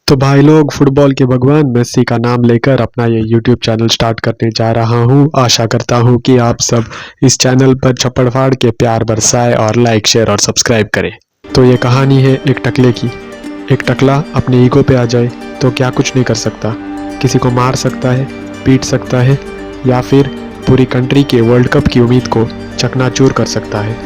तो भाई लोग, फुटबॉल के भगवान मेसी का नाम लेकर अपना ये यूट्यूब चैनल स्टार्ट करने जा रहा हूँ। आशा करता हूँ कि आप सब इस चैनल पर छप्पड़ फाड़ के प्यार बरसाए और लाइक, शेयर और सब्सक्राइब करें। तो ये कहानी है एक टकले की। एक टकला अपने ईगो पे आ जाए तो क्या कुछ नहीं कर सकता। किसी को मार सकता है, पीट सकता है या फिर पूरी कंट्री के वर्ल्ड कप की उम्मीद को चकनाचूर कर सकता है।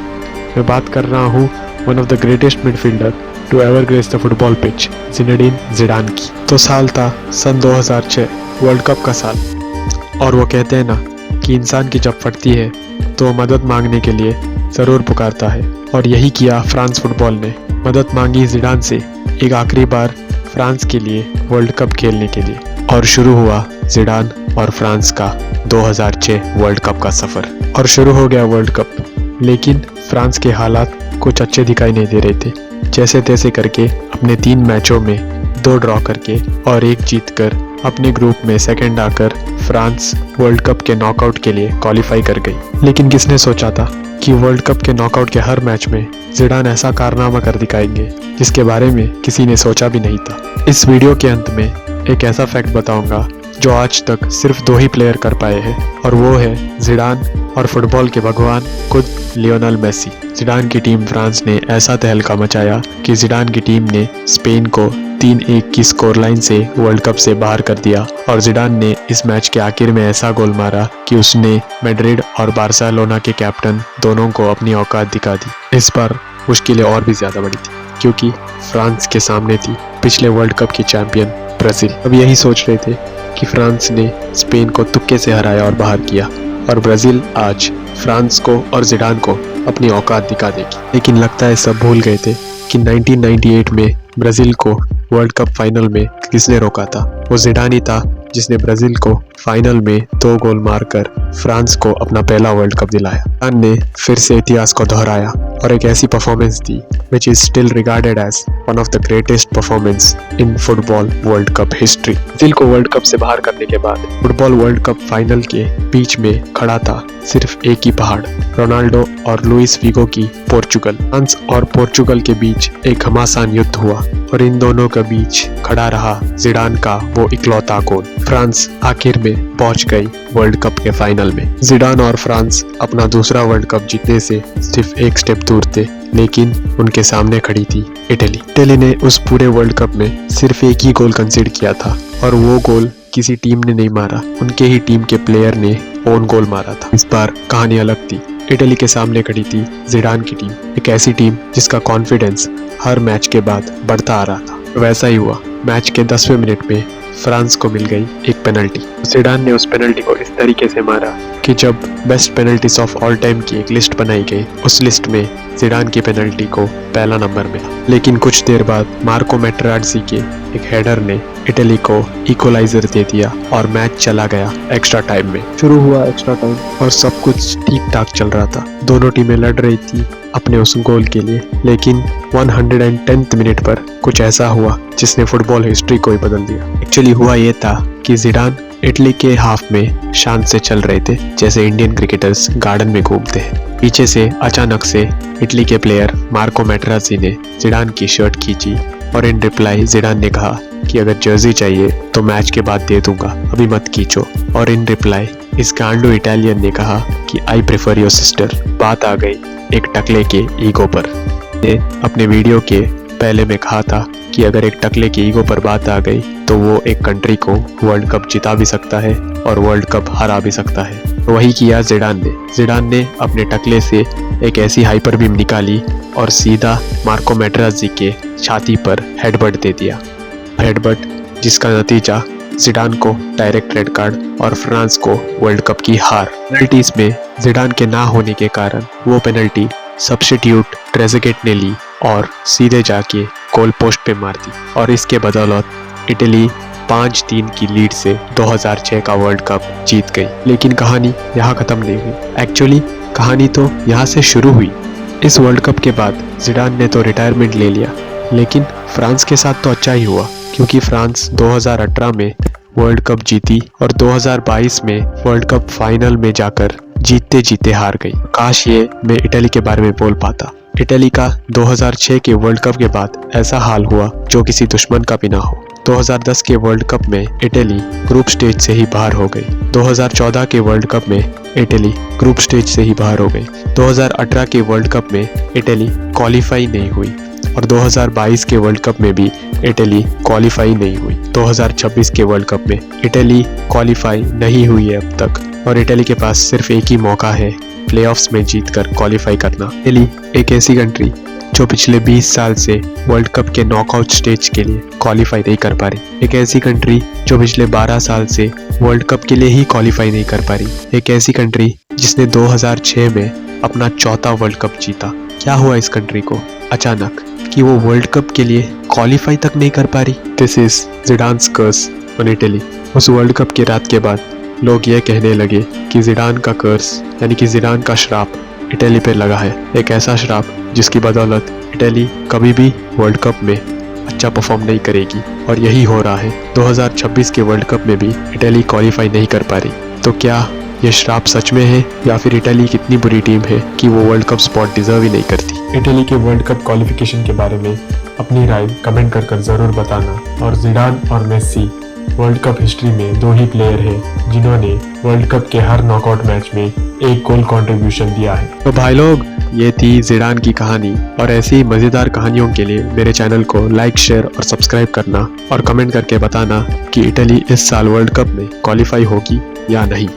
मैं बात कर रहा हूँ one of the greatest midfielder to ever grace the football pitch, Zinedine Zidane की। तो साल था सन 2006, वर्ल्ड कप का साल। और वो कहते हैं ना कि इंसान की जब फटती है तो वो मदद मांगने के लिए ज़रूर पुकारता है। और यही किया फ्रांस फुटबॉल ने। मदद मांगी ज़िडान से एक आखिरी बार फ्रांस के लिए वर्ल्ड कप खेलने के लिए। और शुरू हुआ ज़िडान और फ्रांस का 2006 वर्ल्ड कप का सफ़र। और शुरू हो गया वर्ल्ड कप, लेकिन फ्रांस के हालात कुछ अच्छे दिखाई नहीं दे रहे थे। जैसे तैसे करके अपने 3 मैचों में 2 ड्रॉ करके और 1 जीत कर अपने ग्रुप में सेकंड आकर फ्रांस वर्ल्ड कप के नॉकआउट के लिए क्वालिफाई कर गई। लेकिन किसने सोचा था कि वर्ल्ड कप के नॉकआउट के हर मैच में ज़िडान ऐसा कारनामा कर दिखाएंगे जिसके बारे में किसी ने सोचा भी नहीं था। इस वीडियो के अंत में एक ऐसा फैक्ट बताऊंगा जो आज तक सिर्फ 2 ही प्लेयर कर पाए हैं, और वो है ज़िडान और फुटबॉल के भगवान खुद लियोनेल मेसी। ज़िडान की टीम फ्रांस ने ऐसा तहलका मचाया कि ज़िडान की टीम ने स्पेन को 3-1 की स्कोर लाइन से वर्ल्ड कप से बाहर कर दिया। और ज़िडान ने इस मैच के आखिर में ऐसा गोल मारा कि उसने मैड्रिड और बार्सिलोना के कैप्टन दोनों को अपनी औकात दिखा दी। इस बार मुश्किलें और भी ज़्यादा बड़ी थी, क्योंकि फ्रांस के सामने थी पिछले वर्ल्ड कप की चैंपियन ब्राज़ील। अब यही सोच रहे थे कि फ्रांस ने स्पेन को तुक्के से हराया और बाहर किया, और ब्राज़ील आज फ्रांस को और ज़िडान को अपनी औकात दिखा देगी। लेकिन लगता है सब भूल गए थे कि 1998 में ब्राज़ील को वर्ल्ड कप फाइनल में किसने रोका था। वो ज़िडान ही था जिसने ब्राज़ील को फाइनल में 2 गोल मारकर फ्रांस को अपना पहला वर्ल्ड कप दिलाया। ज़िडान ने फिर से इतिहास को दोहराया और एक ऐसी performance the which is still regarded as one of the greatest performance in football world cup history। Brazil को वर्ल्ड कप से बाहर करने के बाद फुटबॉल वर्ल्ड कप फाइनल के बीच में खड़ा था सिर्फ एक ही पहाड़, रोनाल्डो और लुइस फिगो की पोर्चुगल। फ्रांस और पोर्चुगल के बीच एक घमासान युद्ध हुआ और इन दोनों के बीच खड़ा रहा ज़िडान का वो इकलौता गोल। फ्रांस आखिर में पहुंच गई वर्ल्ड कप के फाइनल में। ज़िडान और फ्रांस अपना दूसरा वर्ल्ड कप जीतने से सिर्फ एक स्टेप दूर थे, लेकिन उनके सामने खड़ी थी इटली। इटली ने उस पूरे वर्ल्ड कप में सिर्फ एक ही गोल कंसीड किया था, और वो गोल किसी टीम ने नहीं मारा, उनके ही टीम के प्लेयर ने ओन गोल मारा था। इस बार कहानी अलग थी। इटली के सामने खड़ी थी ज़िडान की टीम, एक ऐसी टीम जिसका कॉन्फिडेंस हर मैच के बाद बढ़ता आ रहा था। वैसा ही हुआ। मैच के 10वें मिनट में फ्रांस को मिल गई एक पेनल्टी। ज़िडान ने उस पेनल्टी को इस तरीके से मारा कि जब best penalties of all time की एक लिस्ट बनाई गई, उस लिस्ट में ज़िडान की पेनल्टी को पहला नंबर मिला। लेकिन कुछ देर बाद मार्को मैटेराज़्ज़ी के एक हेडर ने इटली को इक्वलाइजर दे दिया और मैच चला गया एक्स्ट्रा टाइम में। शुरू हुआ एक्स्ट्रा टाइम और सब कुछ ठीक ठाक चल रहा था। दोनों टीमें लड़ रही थी अपने उस गोल के लिए, लेकिन 110th मिनट पर कुछ ऐसा हुआ जिसने फुटबॉल हिस्ट्री को ही बदल दिया। एक्चुअली हुआ ये था कि ज़िडान इटली के हाफ में शांत से चल रहे थे, जैसे इंडियन क्रिकेटर्स गार्डन में घूमते हैं। पीछे से अचानक से इटली के प्लेयर मार्को मैटेराज़्ज़ी ने ज़िडान की शर्ट खींची, और इन रिप्लाई ज़िडान ने कहा कि अगर जर्सी चाहिए तो मैच के बाद दे दूंगा, अभी मत खींचो। और इन रिप्लाई इस गांडू इटालियन ने कहा कि आई प्रेफर योर सिस्टर। बात आ गई एक टकले के ईगो पर। ने अपने वीडियो के पहले में कहा था कि अगर एक टकले के ईगो पर बात आ गई तो वो एक कंट्री को वर्ल्ड कप जिता भी सकता है और वर्ल्ड कप हरा भी सकता है। तो वही किया ज़िडान ने। ज़िडान ने अपने टकले से एक ऐसी हाइपर बीम निकाली और सीधा मार्को मैटेराज़्ज़ी के छाती पर हेडबट दे दिया। हेडबट जिसका नतीजा ज़िडान को डायरेक्ट रेड कार्ड और फ्रांस को वर्ल्ड कप की हार। पेनल्टीज में ज़िडान के ना होने के कारण वो पेनल्टी सब्स्टिट्यूट ट्रेज़ेगेट ने ली और सीधे जाके गोल पोस्ट पे मार दी, और इसके बदौलत इटली 5-3 की लीड से 2006 का वर्ल्ड कप जीत गई। लेकिन कहानी यहाँ ख़त्म नहीं हुई। एक्चुअली कहानी तो यहाँ से शुरू हुई। इस वर्ल्ड कप के बाद ज़िडान ने तो रिटायरमेंट ले लिया, लेकिन फ्रांस के साथ तो अच्छा ही हुआ, क्योंकि फ्रांस 2018 में वर्ल्ड कप जीती और 2022 में वर्ल्ड कप फाइनल में जाकर जीतते जीते हार गई। काश ये मैं इटली के बारे में बोल पाता। इटली का 2006 के वर्ल्ड कप के बाद ऐसा हाल हुआ जो किसी दुश्मन का भी ना हो। 2010 के वर्ल्ड कप में इटली ग्रुप स्टेज से ही बाहर हो गई। 2014 के वर्ल्ड कप में इटली ग्रुप स्टेज से ही बाहर हो गई। 2018 के वर्ल्ड कप में इटली क्वालिफाई नहीं हुई और 2022 के वर्ल्ड कप में भी इटली क्वालिफाई नहीं हुई। 2026 के वर्ल्ड कप में इटली क्वालिफाई नहीं हुई है अब तक और इटली के पास सिर्फ एक ही मौका है प्लेऑफ्स में जीतकर क्वालिफाई करना। इटली एक ऐसी कंट्री जो पिछले 20 साल से वर्ल्ड कप के नॉकआउट स्टेज के लिए क्वालिफाई नहीं कर पा रही। एक ऐसी कंट्री जो पिछले 12 साल से वर्ल्ड कप के लिए ही क्वालिफाई नहीं कर पा रही। एक ऐसी कंट्री जिसने 2006 में अपना चौथा वर्ल्ड कप जीता। क्या हुआ इस कंट्री को अचानक कि वो वर्ल्ड कप के लिए क्वालिफाई तक नहीं कर पा रही। This is Zidane's curse on Italy. उस वर्ल्ड कप की रात के बाद लोग ये कहने लगे कि जिडान का कर्स यानी कि जिडान का श्राप इटली पर लगा है। एक ऐसा श्राप जिसकी बदौलत इटली कभी भी वर्ल्ड कप में अच्छा परफॉर्म नहीं करेगी और यही हो रहा है। 2026 के वर्ल्ड कप में भी इटली क्वालिफाई नहीं कर पा रही। तो क्या ये श्राप सच में है या फिर इटली कितनी बुरी टीम है कि वो वर्ल्ड कप स्पॉट डिजर्व ही नहीं करती। इटली के वर्ल्ड कप क्वालिफिकेशन के बारे में अपनी राय कमेंट कर जरूर बताना। और जिडान और मेस्सी वर्ल्ड कप हिस्ट्री में 2 ही प्लेयर हैं जिन्होंने वर्ल्ड कप के हर नॉकआउट मैच में 1 गोल कंट्रीब्यूशन दिया है। तो भाई लोग, ये थी जिडान की कहानी और ऐसी ही मज़ेदार कहानियों के लिए मेरे चैनल को लाइक, शेयर और सब्सक्राइब करना और कमेंट करके बताना कि इटली इस साल वर्ल्ड कप में क्वालिफाई होगी या नहीं।